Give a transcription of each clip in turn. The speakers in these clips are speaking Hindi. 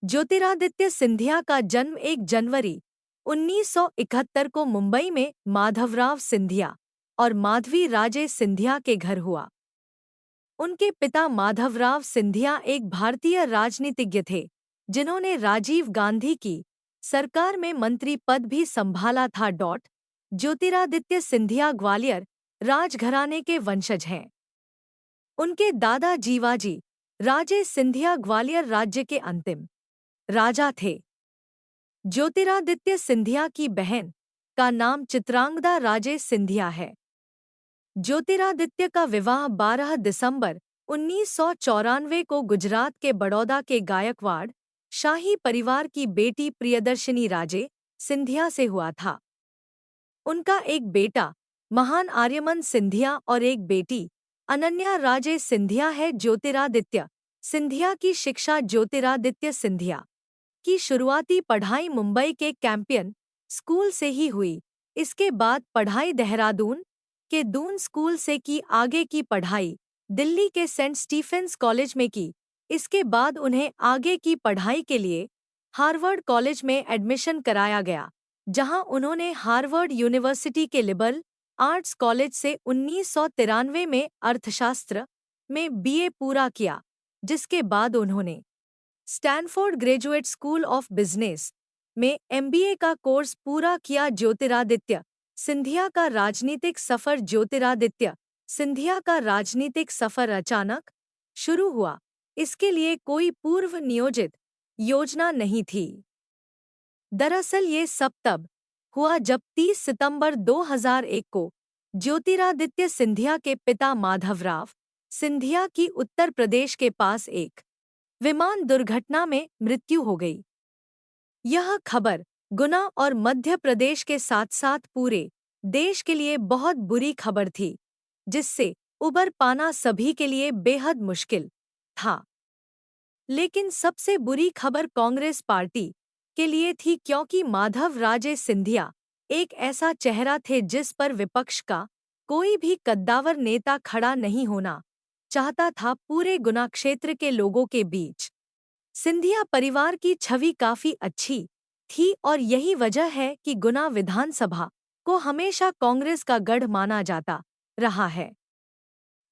ज्योतिरादित्य सिंधिया का जन्म 1 जनवरी 1971 को मुंबई में माधवराव सिंधिया और माधवी राजे सिंधिया के घर हुआ। उनके पिता माधवराव सिंधिया एक भारतीय राजनीतिज्ञ थे, जिन्होंने राजीव गांधी की सरकार में मंत्री पद भी संभाला था। ज्योतिरादित्य सिंधिया ग्वालियर राजघराने के वंशज हैं। उनके दादा जीवाजी राजे सिंधिया ग्वालियर राज्य के अंतिम राजा थे। ज्योतिरादित्य सिंधिया की बहन का नाम चित्रांगदा राजे सिंधिया है। ज्योतिरादित्य का विवाह 12 दिसंबर 1994 को गुजरात के बड़ौदा के गायकवाड़ शाही परिवार की बेटी प्रियदर्शिनी राजे सिंधिया से हुआ था। उनका एक बेटा महान आर्यमन सिंधिया और एक बेटी अनन्या राजे सिंधिया है। ज्योतिरादित्य सिंधिया की शिक्षा ज्योतिरादित्य सिंधिया की शुरुआती पढ़ाई मुंबई के कैंपियन स्कूल से ही हुई। इसके बाद पढ़ाई देहरादून के दून स्कूल से की। आगे की पढ़ाई दिल्ली के सेंट स्टीफेंस कॉलेज में की। इसके बाद उन्हें आगे की पढ़ाई के लिए हार्वर्ड कॉलेज में एडमिशन कराया गया, जहां उन्होंने हार्वर्ड यूनिवर्सिटी के लिबरल आर्ट्स कॉलेज से 1993 में अर्थशास्त्र में बीए पूरा किया, जिसके बाद उन्होंने Stanford graduate school of business में एमबीए का कोर्स पूरा किया। ज्योतिरादित्य सिंधिया का राजनीतिक सफर ज्योतिरादित्य सिंधिया का राजनीतिक सफर अचानक शुरू हुआ। इसके लिए कोई पूर्व नियोजित योजना नहीं थी। दरअसल ये सब तब हुआ जब 30 सितंबर 2001 को ज्योतिरादित्य सिंधिया के पिता माधवराव सिंधिया की उत्तर प्रदेश के पास एक विमान दुर्घटना में मृत्यु हो गई। यह खबर गुना और मध्य प्रदेश के साथ साथ पूरे देश के लिए बहुत बुरी खबर थी, जिससे उबर पाना सभी के लिए बेहद मुश्किल था। लेकिन सबसे बुरी खबर कांग्रेस पार्टी के लिए थी, क्योंकि माधव राजे सिंधिया एक ऐसा चेहरा थे जिस पर विपक्ष का कोई भी कद्दावर नेता खड़ा नहीं होना चाहता था। पूरे गुना क्षेत्र के लोगों के बीच सिंधिया परिवार की छवि काफी अच्छी थी और यही वजह है कि गुना विधानसभा को हमेशा कांग्रेस का गढ़ माना जाता रहा है।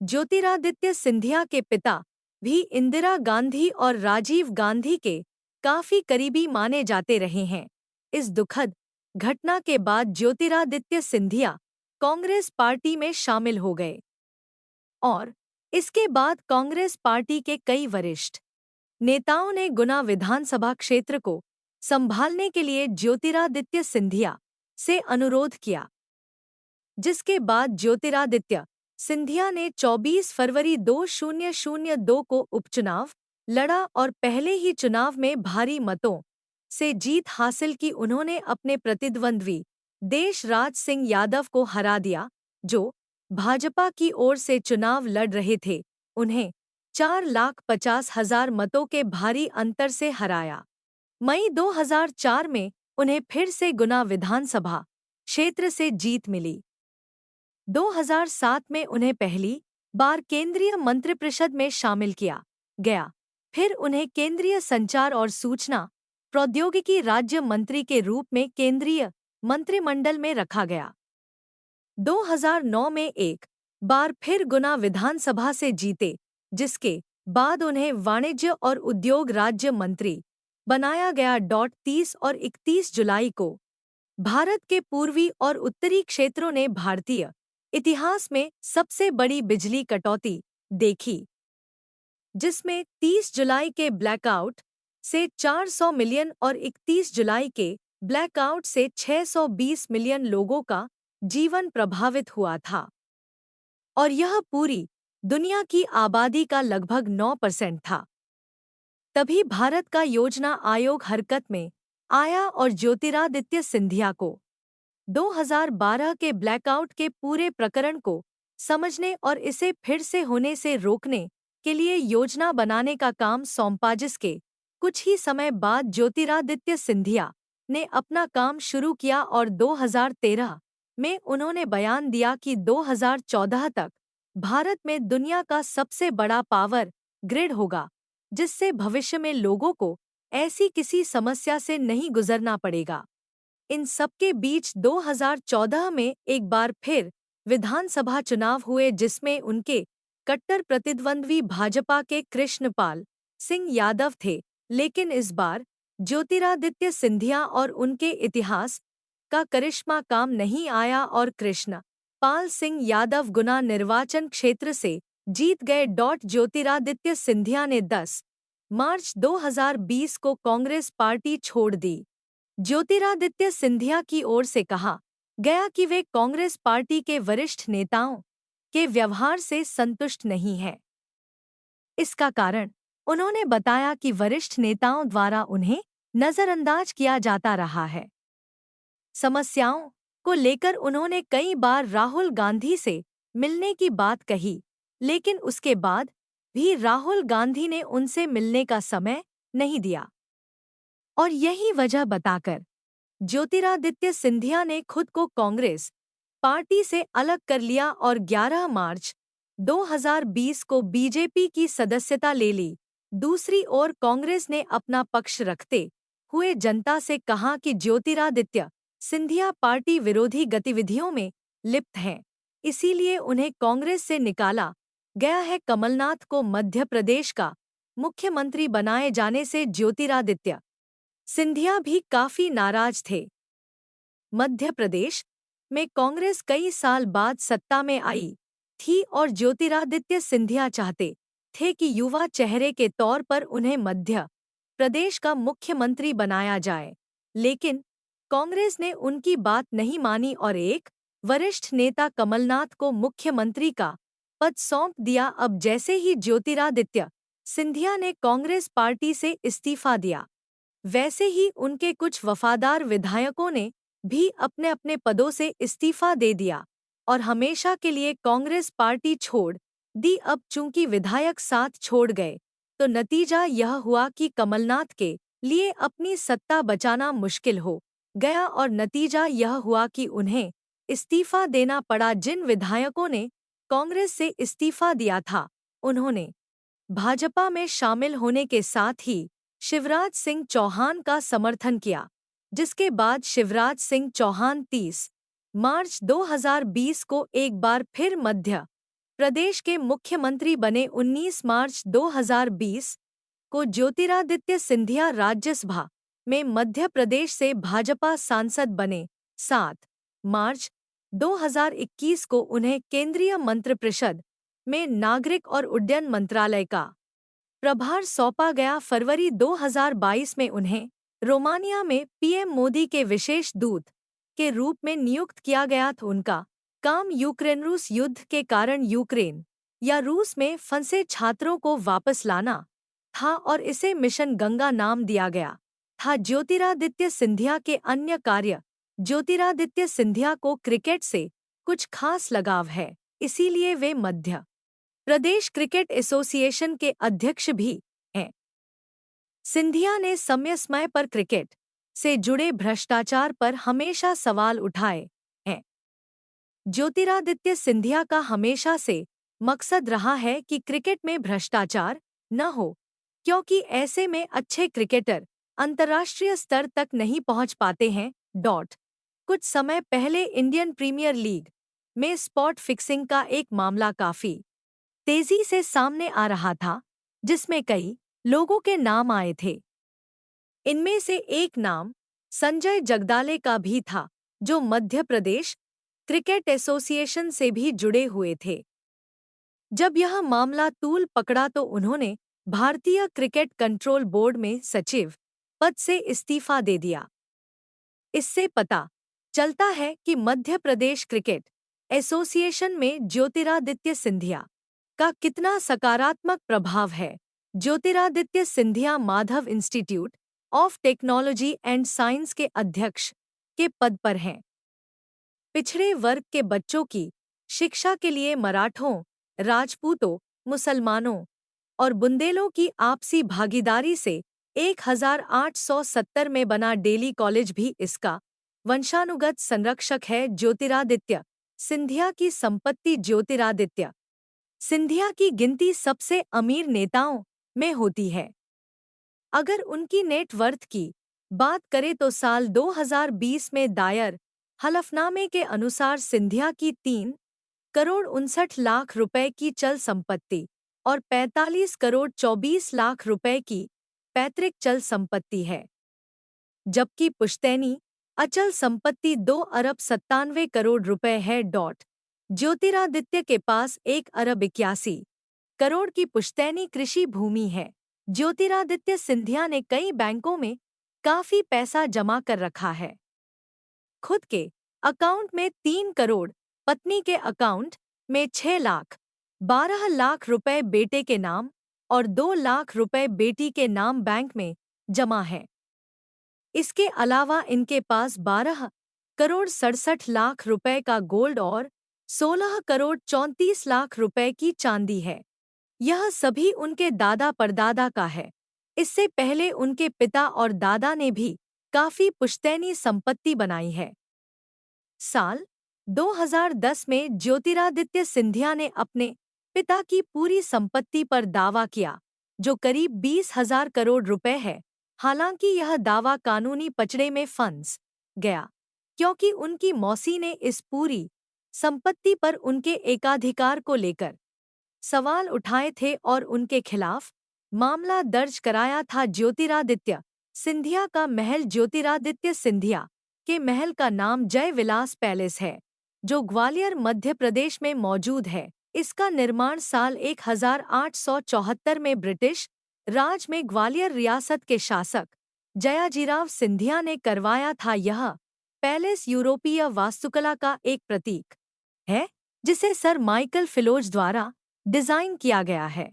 ज्योतिरादित्य सिंधिया के पिता भी इंदिरा गांधी और राजीव गांधी के काफी करीबी माने जाते रहे हैं। इस दुखद घटना के बाद ज्योतिरादित्य सिंधिया कांग्रेस पार्टी में शामिल हो गए और इसके बाद कांग्रेस पार्टी के कई वरिष्ठ नेताओं ने गुना विधानसभा क्षेत्र को संभालने के लिए ज्योतिरादित्य सिंधिया से अनुरोध किया, जिसके बाद ज्योतिरादित्य सिंधिया ने 24 फरवरी 2002 को उपचुनाव लड़ा और पहले ही चुनाव में भारी मतों से जीत हासिल की। उन्होंने अपने प्रतिद्वंद्वी देशराज सिंह यादव को हरा दिया, जो भाजपा की ओर से चुनाव लड़ रहे थे। उन्हें 4,50,000 मतों के भारी अंतर से हराया। मई 2004 में उन्हें फिर से गुना विधानसभा क्षेत्र से जीत मिली। 2007 में उन्हें पहली बार केंद्रीय मंत्रिपरिषद में शामिल किया गया। फिर उन्हें केंद्रीय संचार और सूचना प्रौद्योगिकी राज्य मंत्री के रूप में केंद्रीय मंत्रिमंडल में रखा गया। 2009 में एक बार फिर गुना विधानसभा से जीते, जिसके बाद उन्हें वाणिज्य और उद्योग राज्य मंत्री बनाया गया। 30 और 31 जुलाई को भारत के पूर्वी और उत्तरी क्षेत्रों ने भारतीय इतिहास में सबसे बड़ी बिजली कटौती देखी, जिसमें 30 जुलाई के ब्लैकआउट से 400 मिलियन और 31 जुलाई के ब्लैकआउट से 620 मिलियन लोगों का जीवन प्रभावित हुआ था और यह पूरी दुनिया की आबादी का लगभग 9% था। तभी भारत का योजना आयोग हरकत में आया और ज्योतिरादित्य सिंधिया को 2012 के ब्लैकआउट के पूरे प्रकरण को समझने और इसे फिर से होने से रोकने के लिए योजना बनाने का काम सौंपा, जिसके कुछ ही समय बाद ज्योतिरादित्य सिंधिया ने अपना काम शुरू किया और 2013 में उन्होंने बयान दिया कि 2014 तक भारत में दुनिया का सबसे बड़ा पावर ग्रिड होगा, जिससे भविष्य में लोगों को ऐसी किसी समस्या से नहीं गुजरना पड़ेगा। इन सबके बीच 2014 में एक बार फिर विधानसभा चुनाव हुए, जिसमें उनके कट्टर प्रतिद्वंद्वी भाजपा के कृष्णपाल सिंह यादव थे। लेकिन इस बार ज्योतिरादित्य सिंधिया और उनके इतिहास का करिश्मा काम नहीं आया और कृष्ण पाल सिंह यादव गुना निर्वाचन क्षेत्र से जीत गए। ज्योतिरादित्य सिंधिया ने 10 मार्च 2020 को कांग्रेस पार्टी छोड़ दी। ज्योतिरादित्य सिंधिया की ओर से कहा गया कि वे कांग्रेस पार्टी के वरिष्ठ नेताओं के व्यवहार से संतुष्ट नहीं हैं। इसका कारण उन्होंने बताया कि वरिष्ठ नेताओं द्वारा उन्हें नजरअंदाज किया जाता रहा है। समस्याओं को लेकर उन्होंने कई बार राहुल गांधी से मिलने की बात कही, लेकिन उसके बाद भी राहुल गांधी ने उनसे मिलने का समय नहीं दिया और यही वजह बताकर ज्योतिरादित्य सिंधिया ने खुद को कांग्रेस पार्टी से अलग कर लिया और 11 मार्च 2020 को बीजेपी की सदस्यता ले ली। दूसरी ओर कांग्रेस ने अपना पक्ष रखते हुए जनता से कहा कि ज्योतिरादित्य सिंधिया पार्टी विरोधी गतिविधियों में लिप्त हैं, इसीलिए उन्हें कांग्रेस से निकाला गया है। कमलनाथ को मध्य प्रदेश का मुख्यमंत्री बनाए जाने से ज्योतिरादित्य सिंधिया भी काफी नाराज थे। मध्य प्रदेश में कांग्रेस कई साल बाद सत्ता में आई थी और ज्योतिरादित्य सिंधिया चाहते थे कि युवा चेहरे के तौर पर उन्हें मध्य प्रदेश का मुख्यमंत्री बनाया जाए, लेकिन कांग्रेस ने उनकी बात नहीं मानी और एक वरिष्ठ नेता कमलनाथ को मुख्यमंत्री का पद सौंप दिया। अब जैसे ही ज्योतिरादित्य सिंधिया ने कांग्रेस पार्टी से इस्तीफा दिया, वैसे ही उनके कुछ वफादार विधायकों ने भी अपने अपने पदों से इस्तीफा दे दिया और हमेशा के लिए कांग्रेस पार्टी छोड़ दी। अब चूंकि विधायक साथ छोड़ गए, तो नतीजा यह हुआ कि कमलनाथ के लिए अपनी सत्ता बचाना मुश्किल हो गया और नतीजा यह हुआ कि उन्हें इस्तीफा देना पड़ा। जिन विधायकों ने कांग्रेस से इस्तीफा दिया था, उन्होंने भाजपा में शामिल होने के साथ ही शिवराज सिंह चौहान का समर्थन किया, जिसके बाद शिवराज सिंह चौहान 30 मार्च 2020 को एक बार फिर मध्य प्रदेश के मुख्यमंत्री बने। 19 मार्च 2020 को ज्योतिरादित्य सिंधिया राज्यसभा में मध्य प्रदेश से भाजपा सांसद बने। 7 मार्च 2021 को उन्हें केंद्रीय मंत्रिपरिषद में नागरिक और उड्डयन मंत्रालय का प्रभार सौंपा गया। फरवरी 2022 में उन्हें रोमानिया में पीएम मोदी के विशेष दूत के रूप में नियुक्त किया गया था। उनका काम यूक्रेन रूस युद्ध के कारण यूक्रेन या रूस में फंसे छात्रों को वापस लाना था और इसे मिशन गंगा नाम दिया गया था। ज्योतिरादित्य सिंधिया के अन्य कार्य। ज्योतिरादित्य सिंधिया को क्रिकेट से कुछ खास लगाव है, इसीलिए वे मध्य प्रदेश क्रिकेट एसोसिएशन के अध्यक्ष भी हैं। सिंधिया ने समय समय पर क्रिकेट से जुड़े भ्रष्टाचार पर हमेशा सवाल उठाए हैं। ज्योतिरादित्य सिंधिया का हमेशा से मकसद रहा है कि क्रिकेट में भ्रष्टाचार न हो, क्योंकि ऐसे में अच्छे क्रिकेटर अंतर्राष्ट्रीय स्तर तक नहीं पहुंच पाते हैं। कुछ समय पहले इंडियन प्रीमियर लीग में स्पॉट फिक्सिंग का एक मामला काफी तेजी से सामने आ रहा था, जिसमें कई लोगों के नाम आए थे। इनमें से एक नाम संजय जगदाले का भी था, जो मध्य प्रदेश क्रिकेट एसोसिएशन से भी जुड़े हुए थे। जब यह मामला तूल पकड़ा तो उन्होंने भारतीय क्रिकेट कंट्रोल बोर्ड में सचिव पद से इस्तीफा दे दिया। इससे पता चलता है कि मध्य प्रदेश क्रिकेट एसोसिएशन में ज्योतिरादित्य सिंधिया का कितना सकारात्मक प्रभाव है। Jyotiraditya Scindia Madhav institute of technology and science के अध्यक्ष के पद पर हैं। पिछड़े वर्ग के बच्चों की शिक्षा के लिए मराठों, राजपूतों, मुसलमानों और बुंदेलों की आपसी भागीदारी से 1870 में बना डेली कॉलेज भी इसका वंशानुगत संरक्षक है। ज्योतिरादित्य सिंधिया की संपत्ति। ज्योतिरादित्य सिंधिया की गिनती सबसे अमीर नेताओं में होती है। अगर उनकी नेट वर्थ की बात करें तो साल 2020 में दायर हलफनामे के अनुसार सिंधिया की 3 करोड़ 59 लाख रुपए की चल संपत्ति और 45 करोड़ 24 लाख रुपए की पैतृक चल संपत्ति है, जबकि पुश्तैनी अचल संपत्ति 2 अरब 97 करोड़ रुपए है। ज्योतिरादित्य के पास 1 अरब 81 करोड़ की पुश्तैनी कृषि भूमि है। ज्योतिरादित्य सिंधिया ने कई बैंकों में काफी पैसा जमा कर रखा है। खुद के अकाउंट में 3 करोड़, पत्नी के अकाउंट में 6 लाख 12 लाख रुपए बेटे के नाम और 2 लाख रुपए बेटी के नाम बैंक में जमा है। इसके अलावा इनके पास 12 करोड़ 67 लाख रुपए का गोल्ड और 16 करोड़ 34 लाख रुपए की चांदी है। यह सभी उनके दादा परदादा का है। इससे पहले उनके पिता और दादा ने भी काफी पुश्तैनी संपत्ति बनाई है। साल 2010 में ज्योतिरादित्य सिंधिया ने अपने पिता की पूरी संपत्ति पर दावा किया, जो करीब 20,000 करोड़ रुपए है। हालांकि यह दावा कानूनी पचड़े में फंस गया, क्योंकि उनकी मौसी ने इस पूरी संपत्ति पर उनके एकाधिकार को लेकर सवाल उठाए थे और उनके खिलाफ मामला दर्ज कराया था। ज्योतिरादित्य सिंधिया का महल ज्योतिरादित्य सिंधिया के महल का नाम जय विलास पैलेस है, जो ग्वालियर मध्य प्रदेश में मौजूद है। इसका निर्माण साल 1874 में ब्रिटिश राज में ग्वालियर रियासत के शासक जयाजीराव सिंधिया ने करवाया था। यह पैलेस यूरोपीय वास्तुकला का एक प्रतीक है, जिसे सर माइकल फिलोज द्वारा डिजाइन किया गया है।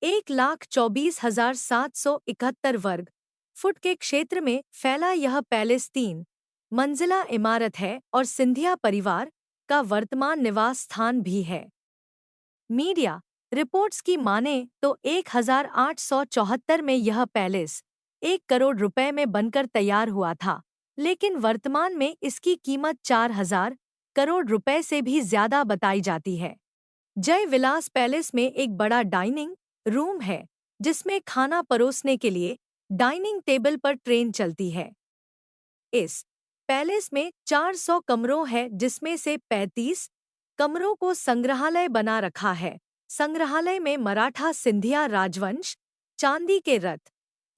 1,24,771 वर्ग फुट के क्षेत्र में फैला यह पैलेस 3 मंजिला इमारत है और सिंधिया परिवार का वर्तमान निवास स्थान भी है। मीडिया रिपोर्ट्स की माने तो 1874 में यह पैलेस 1 करोड़ रुपए में बनकर तैयार हुआ था, लेकिन वर्तमान में इसकी कीमत 4,000 करोड़ रुपए से भी ज्यादा बताई जाती है। जय विलास पैलेस में एक बड़ा डाइनिंग रूम है, जिसमें खाना परोसने के लिए डाइनिंग टेबल पर ट्रेन चलती है। इस पैलेस में 400 कमरों है, जिसमें से 35 कमरों को संग्रहालय बना रखा है। संग्रहालय में मराठा सिंधिया राजवंश, चांदी के रथ,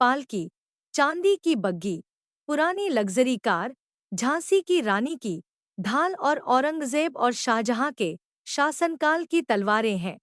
पालकी, चांदी की बग्गी, पुरानी लग्जरी कार, झांसी की रानी की ढाल और औरंगजेब और शाहजहां के शासनकाल की तलवारें हैं।